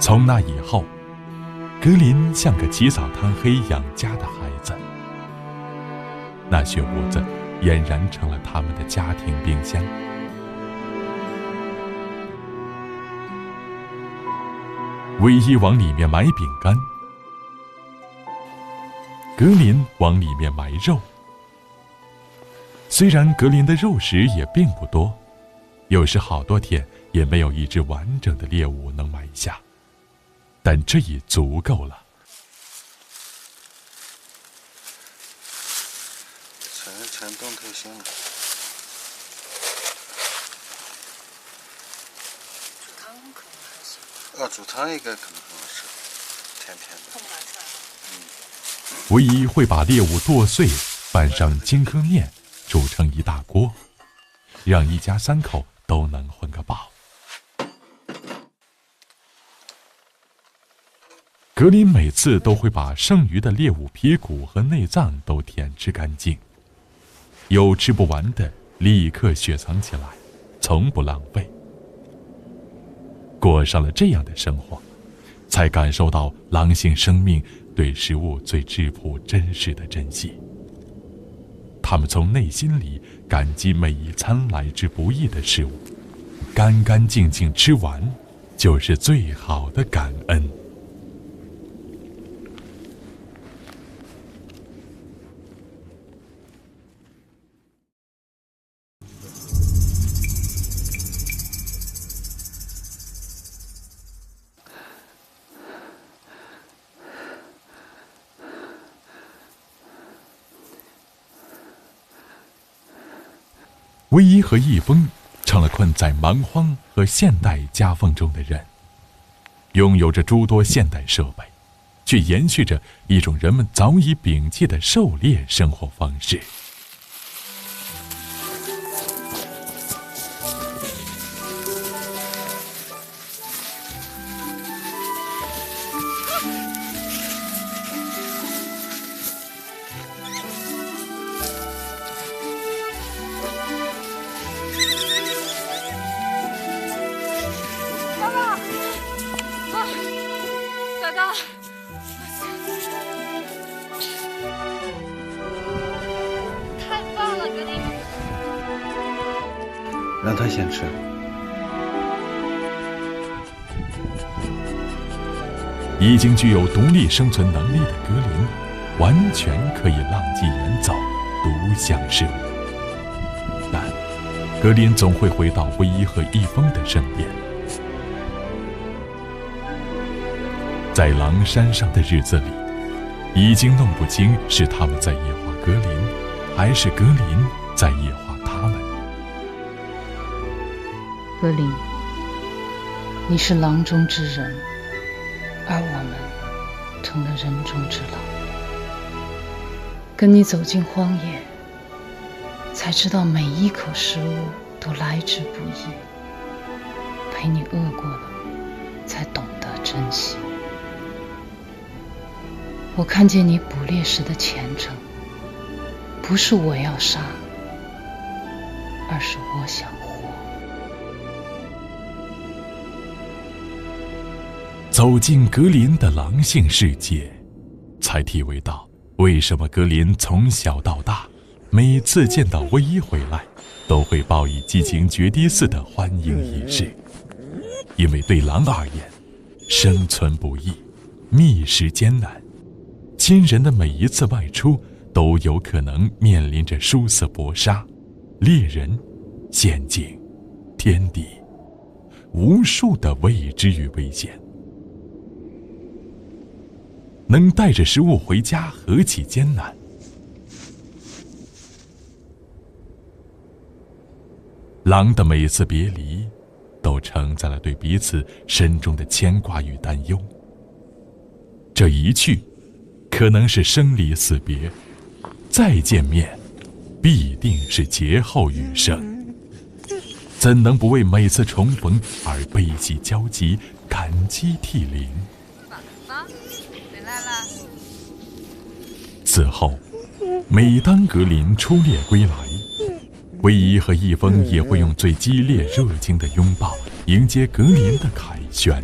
从那以后，格林像个起早贪黑养家的孩子，那血屋子俨然成了他们的家庭冰箱。唯一往里面埋饼干，格林往里面埋肉。虽然格林的肉食也并不多，有时好多天也没有一只完整的猎物能埋下，但这已足够了。全动头行了。煮汤可能还行。煮汤应该可能很好吃，甜甜的。碰不出来。唯一会把猎物剁碎，拌上金糠面，煮成一大锅，让一家三口都能混个饱。格林每次都会把剩余的猎物皮骨和内脏都舔吃干净，有吃不完的立刻雪藏起来，从不浪费。过上了这样的生活，才感受到狼性生命对食物最质朴真实的珍惜。他们从内心里感激每一餐来之不易的食物，干干净净吃完，就是最好的感恩。唯一和易峰成了困在蛮荒和现代夹缝中的人，拥有着诸多现代设备，却延续着一种人们早已摒弃的狩猎生活方式。让他先吃。已经具有独立生存能力的格林，完全可以浪迹远走，独享事物。但格林总会回到唯一和易峰的身边。在狼山上的日子里，已经弄不清是他们在野化格林，还是格林在野化他们。格林，你是狼中之人，而我们成了人中之狼。跟你走进荒野，才知道每一口食物都来之不易。陪你饿过了，才懂得珍惜。我看见你捕猎时的虔诚，不是我要杀，而是我想活。走进格林的狼性世界，才体味到为什么格林从小到大，每次见到唯一回来，都会报以激情决堤似的欢迎仪式。因为对狼而言，生存不易，觅食艰难，亲人的每一次外出都有可能面临着殊死搏杀、猎人、陷阱、天敌，无数的未知与危险。能带着食物回家何其艰难！狼的每一次别离，都承载了对彼此深重的牵挂与担忧。这一去，可能是生离死别；再见面，必定是劫后余生。怎能不为每次重逢而悲喜交集、感激涕零？此后，每当格林出猎归来，唯一和易峰也会用最激烈热情的拥抱迎接格林的凯旋。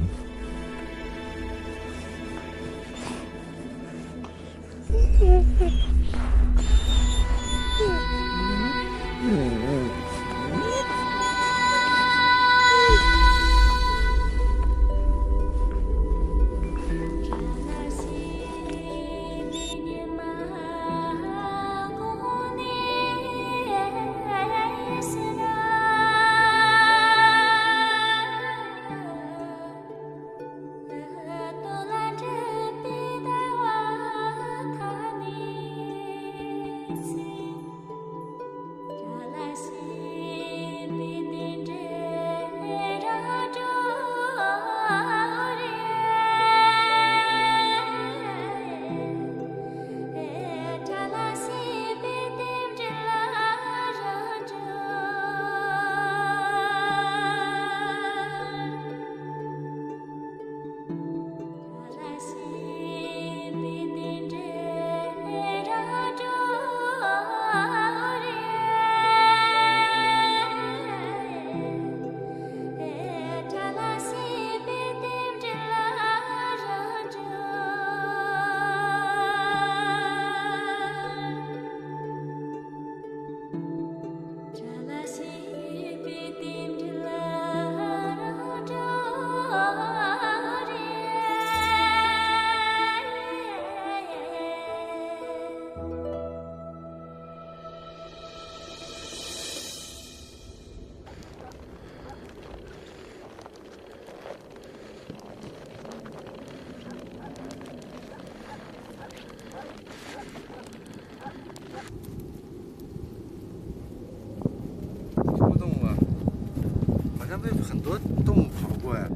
很多动物跑过呀。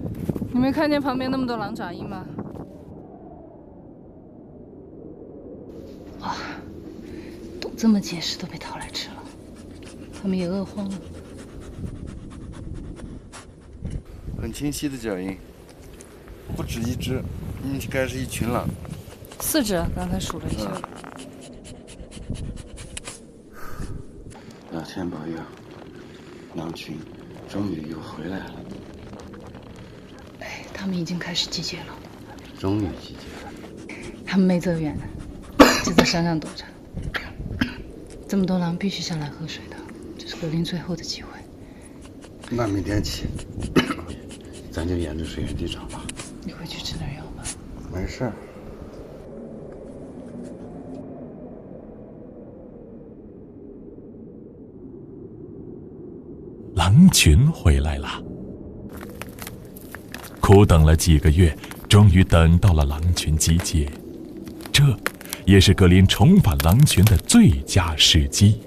你没看见旁边那么多狼爪印吗？哇，洞这么结实都被掏来吃了，它们也饿慌了。很清晰的脚印，不止一只，应该是一群狼。4只，刚才数了一下。老天保佑，狼群终于又回来了。哎，他们已经开始集结了。终于集结了。他们没走远，就在山上躲着。这么多狼必须下来喝水的，这是格林最后的机会。那明天起，咱就沿着水源地找吧。你回去吃点药吧。没事。狼群回来了，苦等了几个月，终于等到了狼群集结，这也是格林重返狼群的最佳时机。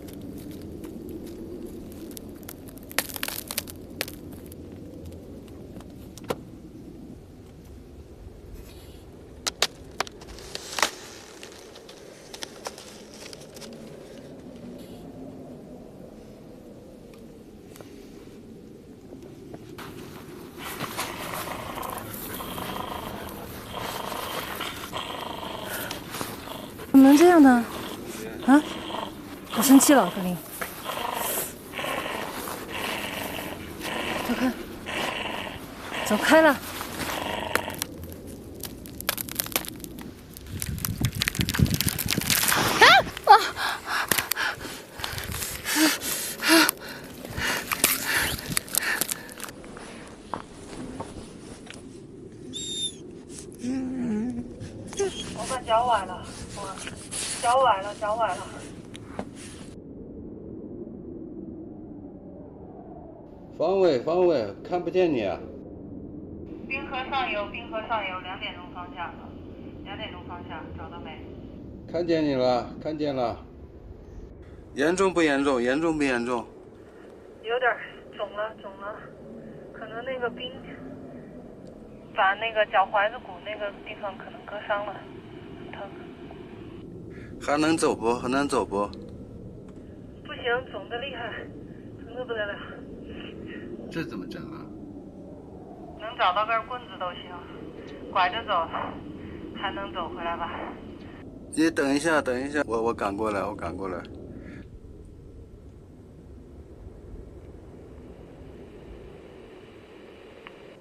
怎么能这样呢？啊！我生气了，格林。走开！走开了！我把脚崴了，脚崴了。方位，看不见你啊。滨河上游，2点钟方向找到没？看见你了，看见了。严重不严重？严重不严重？有点肿了，可能那个冰把那个脚踝子骨那个地方可能割伤了，很疼。还能走不？不行，肿得厉害，疼得不得了。这怎么整啊？能找到根棍子都行，拐着走，还能走回来吧？你等一下，我赶过来。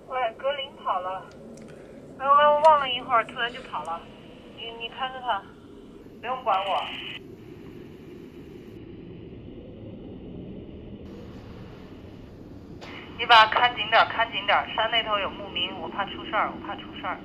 喂，格林跑了。我忘了一会儿，突然就跑了。你看着他，不用管我。你把看紧点，看紧点，山那头有牧民，我怕出事儿，我怕出事儿。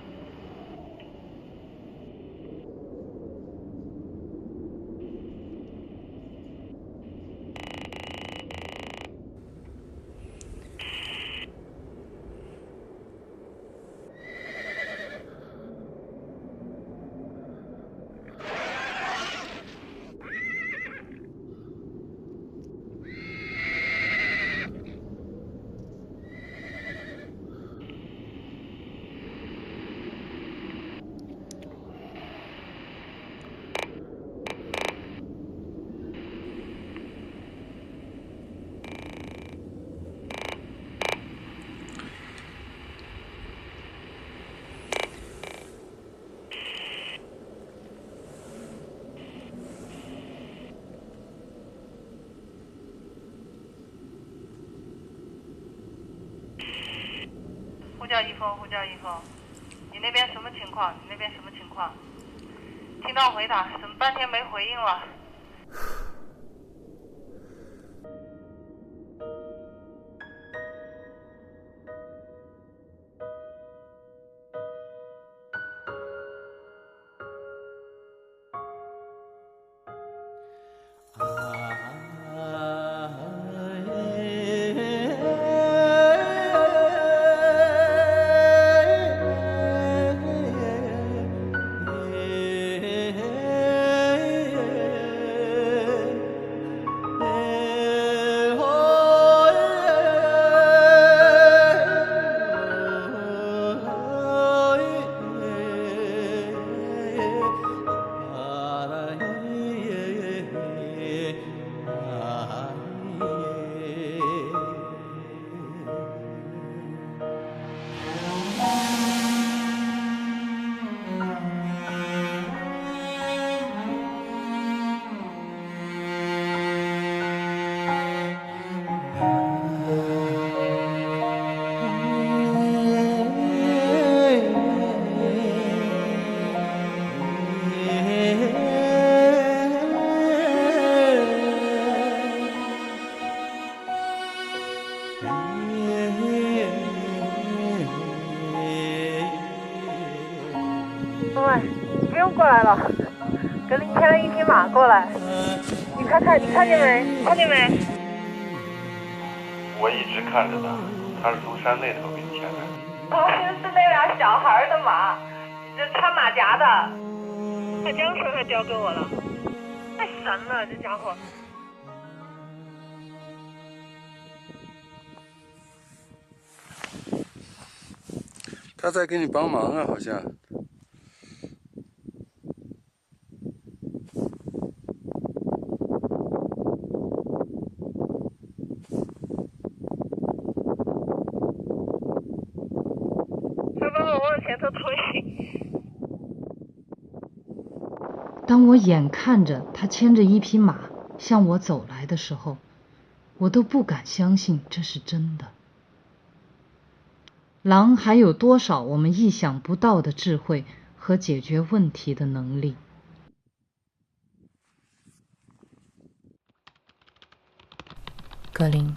呼叫一峰，你那边什么情况？你那边什么情况？听到回答，怎么半天没回应了？喂，你不用过来了，格林牵了一匹马过来，你看看，你看见没？你看见没？我一直看着他，他是从山那头给你牵的。是那俩小孩的马，这穿马甲的。他缰绳还交给我了，太神了，这家伙。他在给你帮忙啊，好像。他帮我往前头推。当我眼看着他牵着一匹马向我走来的时候，我都不敢相信这是真的。狼还有多少我们意想不到的智慧和解决问题的能力？格林，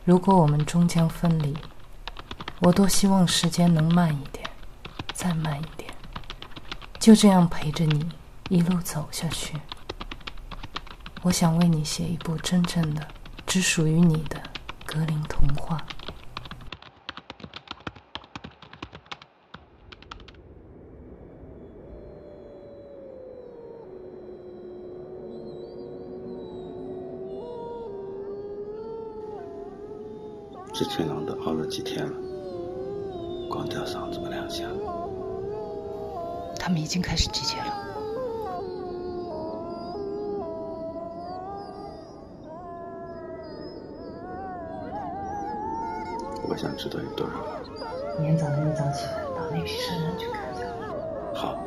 如果我们终将分离，我多希望时间能慢一点，再慢一点，就这样陪着你一路走下去。我想为你写一部真正的只属于你的格林童话。这群狼都熬了几天了，光吊嗓子不两下。他们已经开始集结了。我想知道有多少狼。明天早上一早起来，到那批山上去看看。好。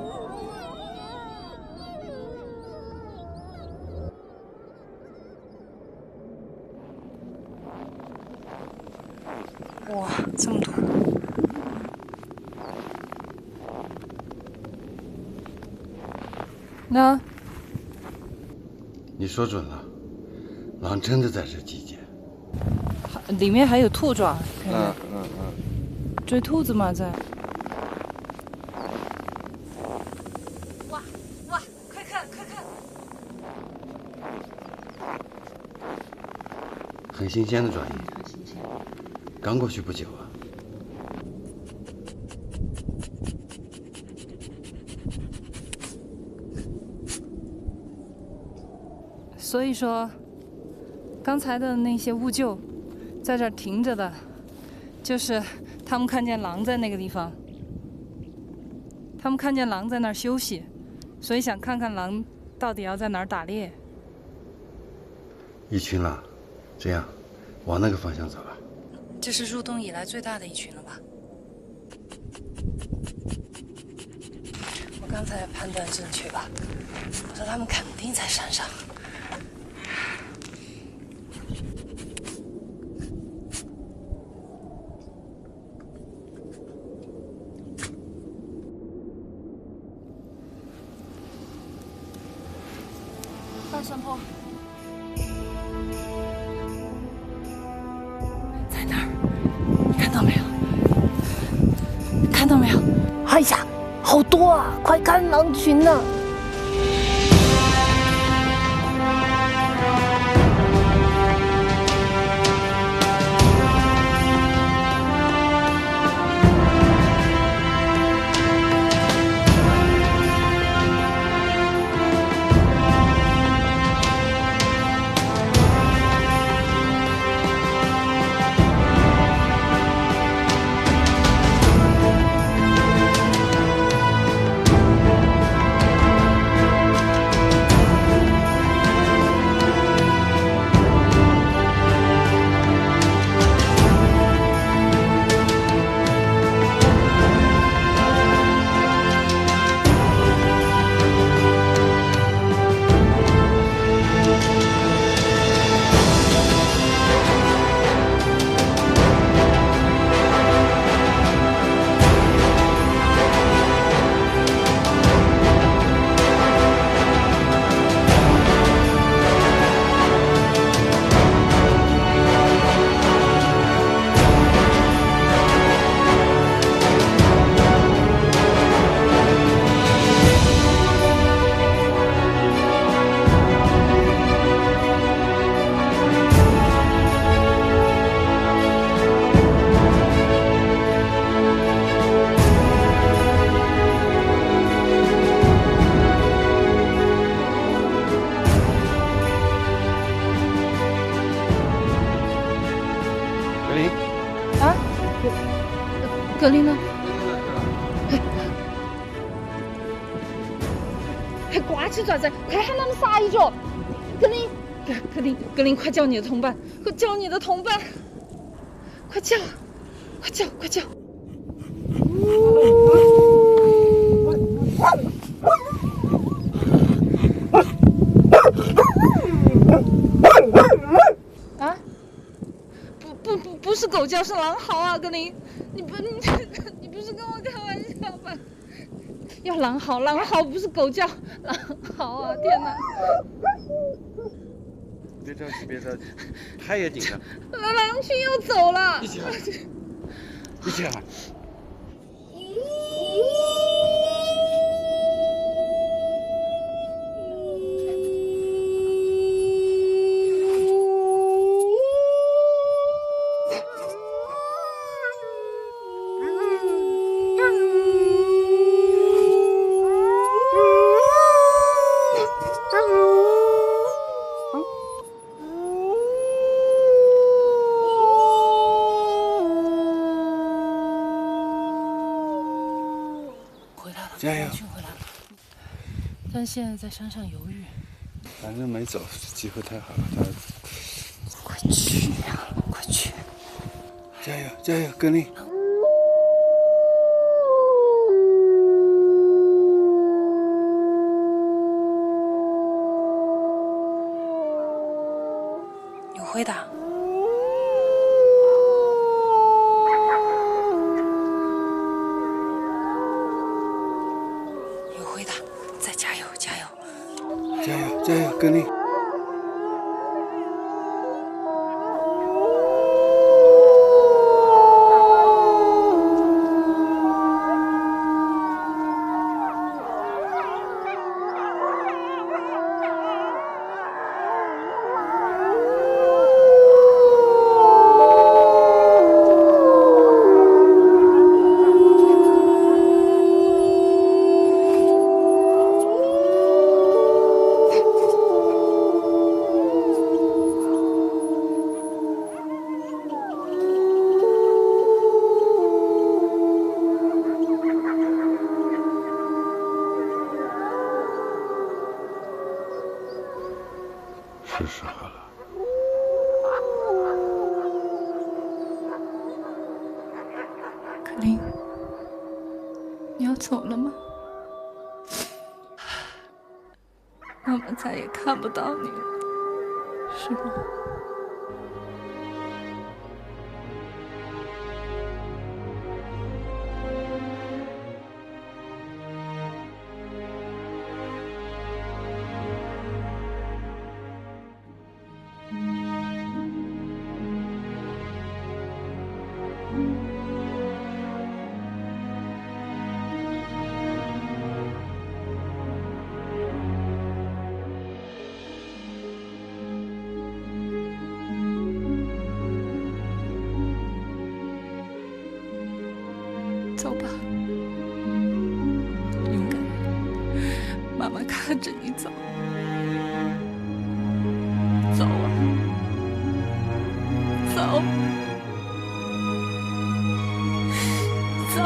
哇，这么多！那你说准了，狼真的在这集结。里面还有兔爪，看见？追兔子吗？在。哇哇，快看快看！很新鲜的爪印，刚过去不久啊。所以说，刚才的那些乌鹫，在这儿停着的，就是他们看见狼在那个地方，他们看见狼在那儿休息，所以想看看狼到底要在哪儿打猎。一群狼，这样，往那个方向走吧。这是入冬以来最大的一群了吧？我刚才判断正确吧？我说他们肯定在山上。大山坡。在那儿，你看到没有？看到没有？哎呀，好多啊！快看狼群呢！格林呢？还挂起爪子，快喊他们撒一脚！格林，快叫你的同伴，快叫你的同伴，快叫！啊？不是狗叫，是狼嚎啊！格林，你不是跟我开玩笑吧？要狼嚎，不是狗叫，狼嚎啊！天哪！别着急，他也紧张。狼群要走了，一起喊。加油！但现在在山上犹豫。反正没走，机会太好了，快去呀，快去！加油，格林！有回答。再加油，加油，格林！走了吗？妈妈再也看不到你了，是吗？走吧，勇敢的，妈妈看着你走，走啊，走，走。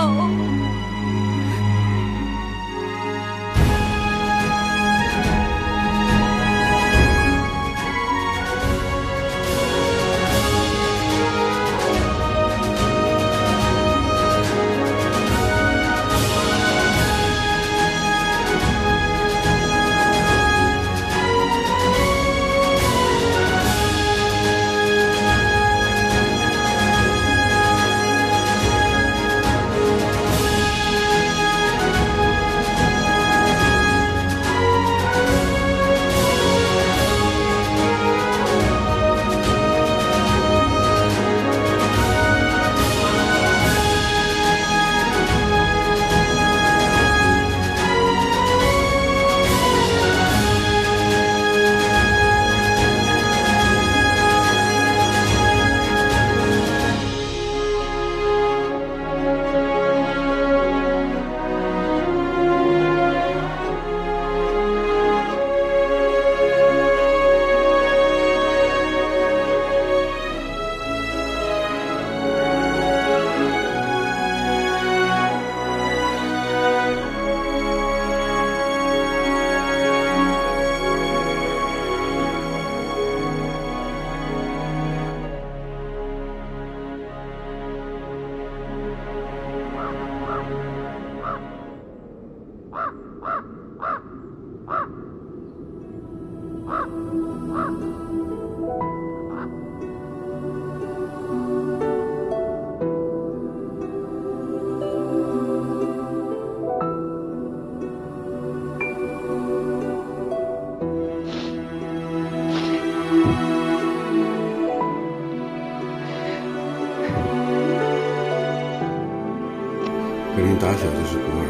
格林打小就是孤儿，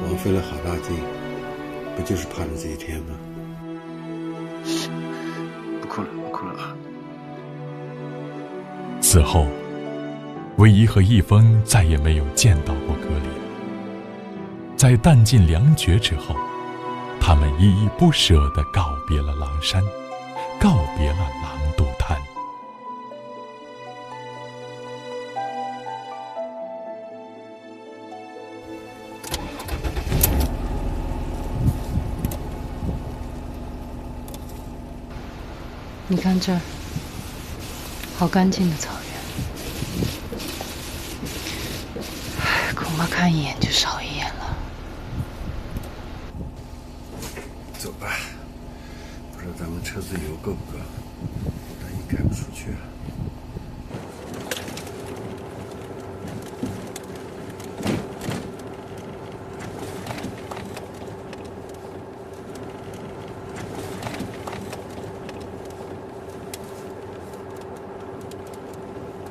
枉费了好大劲，不就是盼着这一天吗？不哭了，不哭了啊！此后，唯一和一峰再也没有见到过格林。在弹尽粮绝之后，他们依依不舍地告别了狼山，告别了狼肚滩。你看这儿，好干净的草原，恐怕看一眼就少一眼了。走吧，不知道咱们车子油够不够，万一开不出去啊。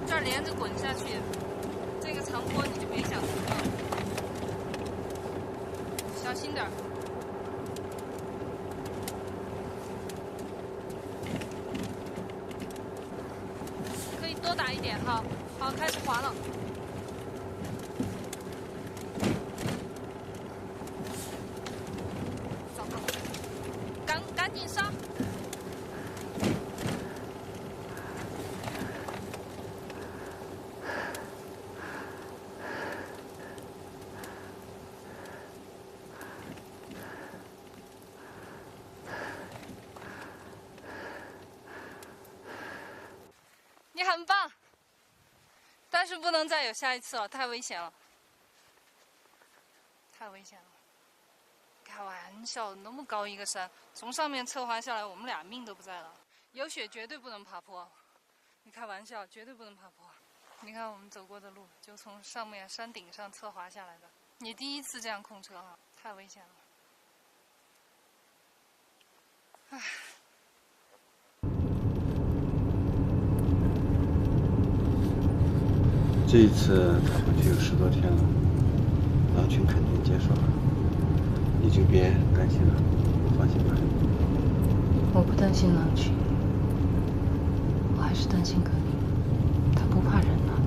这儿连着滚下去，这个长坡你就别想停了，小心点儿。可以多打一点哈，好，开始滑了。糟糕，赶紧刹！你很棒，但是不能再有下一次了，太危险了，太危险了。开玩笑，那么高一个山，从上面侧滑下来，我们俩命都不在了。有雪绝对不能爬坡，你开玩笑，绝对不能爬坡。你看我们走过的路，就从上面山顶上侧滑下来的。你第一次这样控车啊，太危险了。唉。这一次他回去有10多天了，狼群肯定结束了，你就别担心了，放心吧。我不担心狼群，我还是担心格林，他不怕人啊。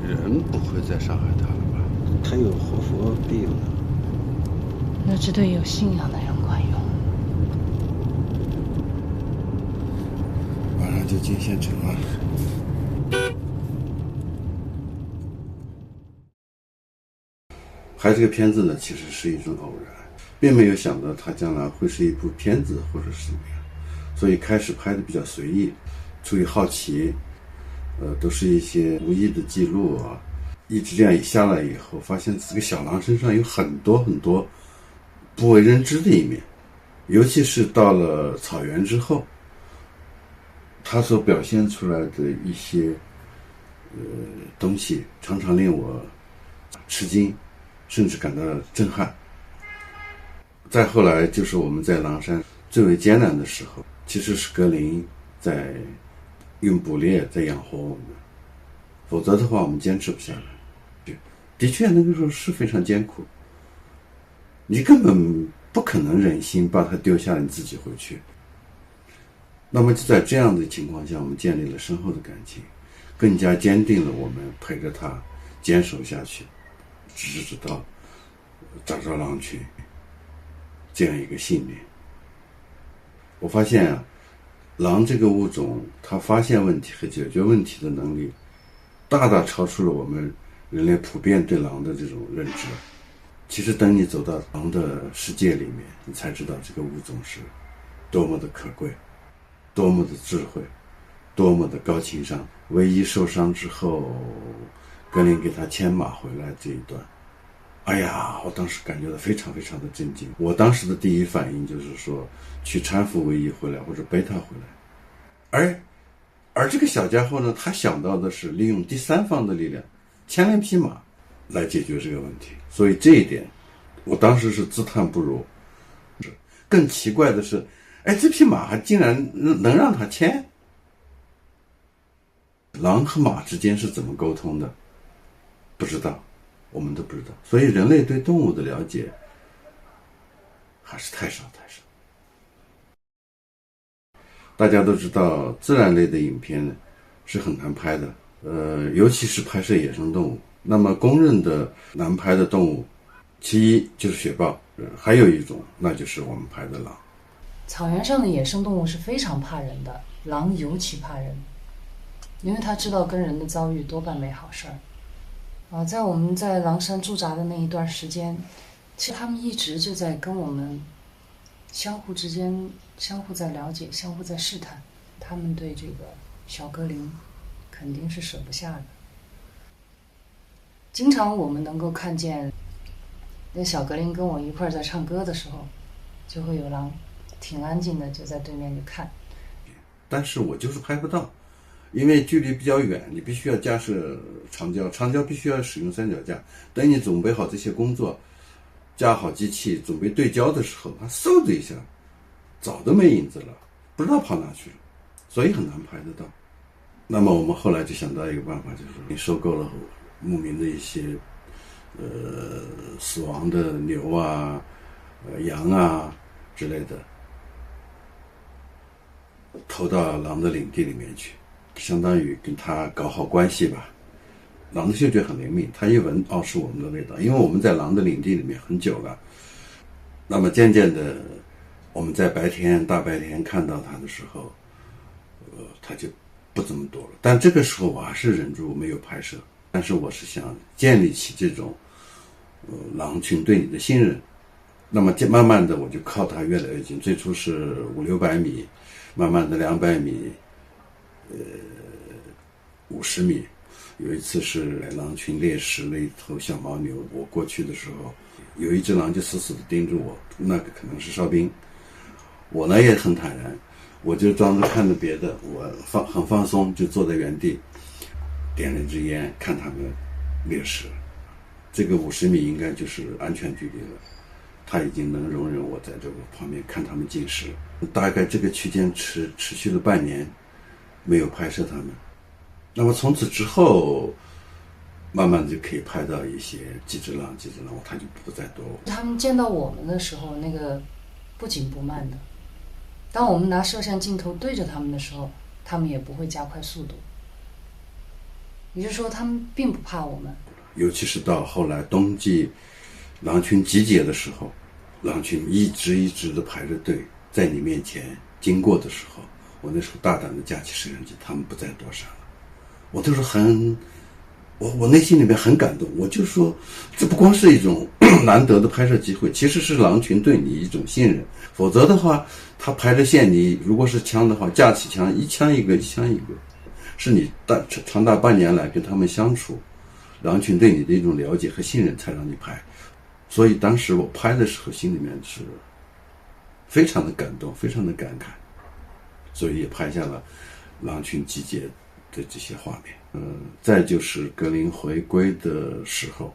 人不会再伤害他了吧？他有活佛庇佑呢。那只对有信仰的人管用。马上就进县城了。拍这个片子呢，其实是一种偶然，并没有想到它将来会是一部片子或者是怎么样，所以开始拍的比较随意，出于好奇，都是一些无意的记录啊，一直这样下来以后，发现这个小狼身上有很多很多不为人知的一面，尤其是到了草原之后，它所表现出来的一些东西，常常令我吃惊。甚至感到震撼。再后来就是我们在狼山最为艰难的时候，其实是格林在用捕猎在养活我们，否则的话我们坚持不下来。的确那个时候是非常艰苦，你根本不可能忍心把它丢下你自己回去。那么就在这样的情况下，我们建立了深厚的感情，更加坚定了我们陪着他坚守下去，直到找着狼群这样一个信念。我发现啊，狼这个物种它发现问题和解决问题的能力大大超出了我们人类普遍对狼的这种认知。其实等你走到狼的世界里面，你才知道这个物种是多么的可贵，多么的智慧，多么的高情商。唯一受伤之后，格林给他牵马回来这一段，哎呀，我当时感觉到非常非常的震惊。我当时的第一反应就是说，去搀扶唯一回来，或者背他回来。而这个小家伙呢，他想到的是利用第三方的力量，牵了一匹马来解决这个问题。所以这一点，我当时是自叹不如。更奇怪的是，这匹马还竟然能让他牵。狼和马之间是怎么沟通的？不知道，我们都不知道。所以人类对动物的了解还是太少太少。大家都知道，自然类的影片呢是很难拍的，尤其是拍摄野生动物。那么公认的难拍的动物，其一就是雪豹，还有一种那就是我们拍的狼。草原上的野生动物是非常怕人的，狼尤其怕人，因为他知道跟人的遭遇多半没好事儿。在我们在狼山驻扎的那一段时间，其实他们一直就在跟我们相互之间相互在了解，相互在试探。他们对这个小格林肯定是舍不下的。经常我们能够看见那小格林跟我一块儿在唱歌的时候，就会有狼挺安静的就在对面就看。但是我就是拍不到，因为距离比较远，你必须要架设长焦，长焦必须要使用三脚架。等你准备好这些工作，架好机器，准备对焦的时候，它嗖的一下，早都没影子了，不知道跑哪去了，所以很难拍得到。那么我们后来就想到一个办法，就是你收购了牧民的一些死亡的牛啊、羊啊之类的，投到狼的领地里面去，相当于跟他搞好关系吧。狼的嗅觉很灵敏，他一闻是我们的味道，因为我们在狼的领地里面很久了。那么渐渐的，我们在大白天看到他的时候，他就不怎么躲了。但这个时候我还是忍住没有拍摄，但是我是想建立起这种狼群对你的信任。那么慢慢的我就靠它越来越近，最初是500-600米，慢慢的200米，50米，有一次是狼群猎食了一头小牦牛，我过去的时候，有一只狼就死死地盯着我，那个可能是哨兵。我呢也很坦然，我就装着看着别的，我很放松，就坐在原地，点了一支烟，看他们猎食。这个50米应该就是安全距离了，他已经能容忍我在这个旁边看他们进食。大概这个区间持续了半年，没有拍摄他们。那么从此之后，慢慢就可以拍到一些几只狼，他就不再多。他们见到我们的时候，那个不紧不慢的。当我们拿摄像镜头对着他们的时候，他们也不会加快速度。也就是说，他们并不怕我们。尤其是到后来冬季狼群集结的时候，狼群一直的排着队在你面前经过的时候，我那时候大胆的架起摄像机，他们不再躲闪了。我都是我内心里面很感动，我就说这不光是一种难得的拍摄机会，其实是狼群对你一种信任。否则的话，他排着线，你如果是枪的话，架起枪一枪一个，是你长达半年来跟他们相处，狼群对你的一种了解和信任才让你拍。所以当时我拍的时候心里面是非常的感动，非常的感慨，所以也拍下了狼群集结的这些画面。再就是格林回归的时候，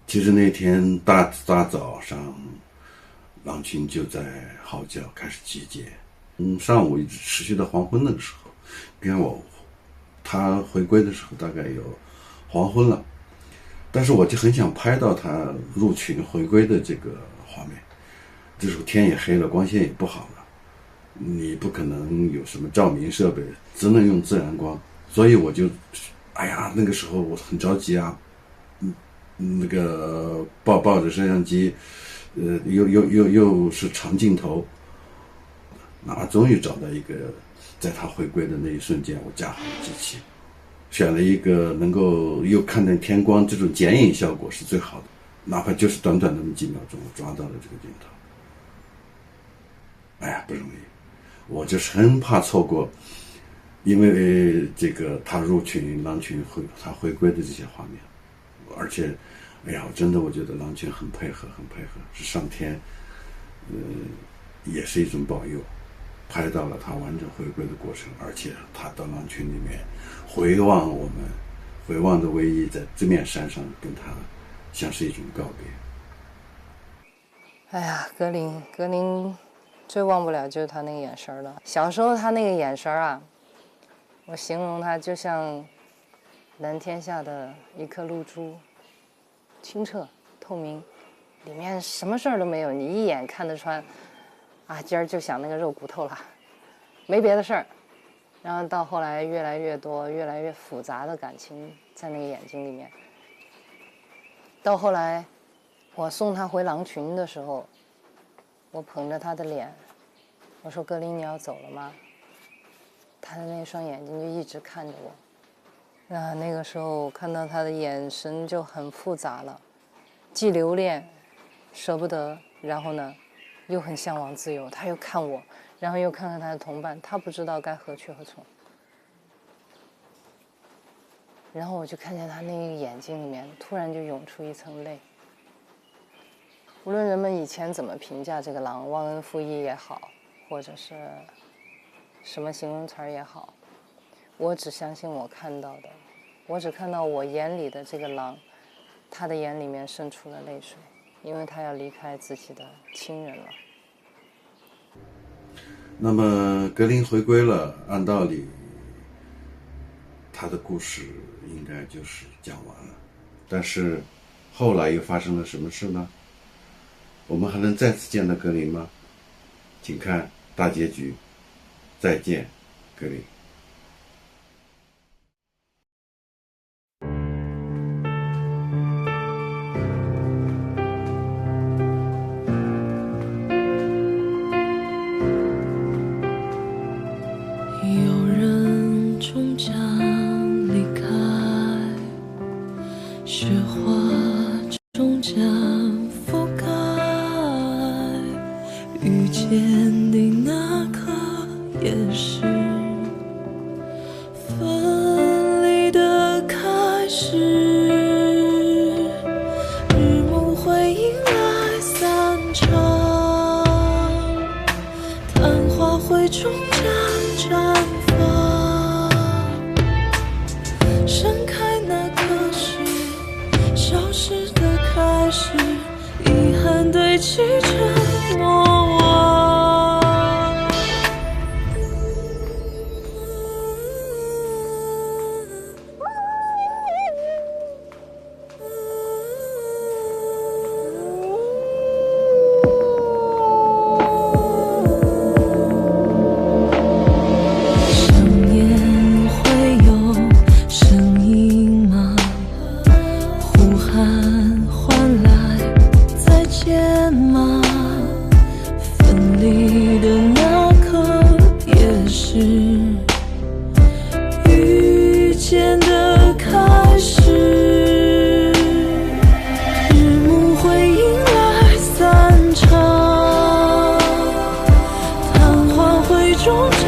其实那天大早上，狼群就在嚎叫，开始集结。上午一直持续到黄昏那个时候，你看他回归的时候大概有黄昏了，但是我就很想拍到他入群回归的这个画面。这时候天也黑了，光线也不好了，你不可能有什么照明设备，只能用自然光。所以我就那个时候我很着急啊，那个抱着摄像机，又是长镜头，终于找到一个，在他回归的那一瞬间，我架好了机器，选了一个能够又看见天光，这种剪影效果是最好的，哪怕就是短短那么几秒钟，我抓到了这个镜头。不容易，我就是很怕错过，因为这个他入群狼群他回归的这些画面，而且我觉得狼群很配合，是上天也是一种保佑，拍到了他完整回归的过程，而且他到狼群里面回望的唯一在这面山上跟他像是一种告别。格林最忘不了就是他那个眼神了。小时候他那个眼神啊，我形容他就像蓝天下的一颗露珠，清澈透明，里面什么事儿都没有，你一眼看得穿。今儿就想那个肉骨头了，没别的事儿。然后到后来越来越多、越来越复杂的感情在那个眼睛里面。到后来，我送他回狼群的时候，我捧着他的脸，我说：“格林，你要走了吗？”他的那双眼睛就一直看着我。那个时候看到他的眼神就很复杂了，既留恋、舍不得，然后呢，又很向往自由。他又看我，然后又看看他的同伴，他不知道该何去何从。然后我就看见他那个眼睛里面突然就涌出一层泪。无论人们以前怎么评价这个狼，忘恩负义也好，或者是什么形容词也好，我只相信我看到的，我只看到我眼里的这个狼，他的眼里面渗出了泪水，因为他要离开自己的亲人了。那么格林回归了，按道理他的故事应该就是讲完了，但是后来又发生了什么事呢？我们还能再次见到格林吗？请看大结局，再见格林。有人终将离开，雪花终将覆盖，遇见的那刻也是分绽绽放，盛开那刻是消失的开始，遗憾堆砌成莫忘。想念会有声音吗？呼喊换来再见吗？分离的那刻也是遇见的开始，日暮会迎来散场，昙花会终将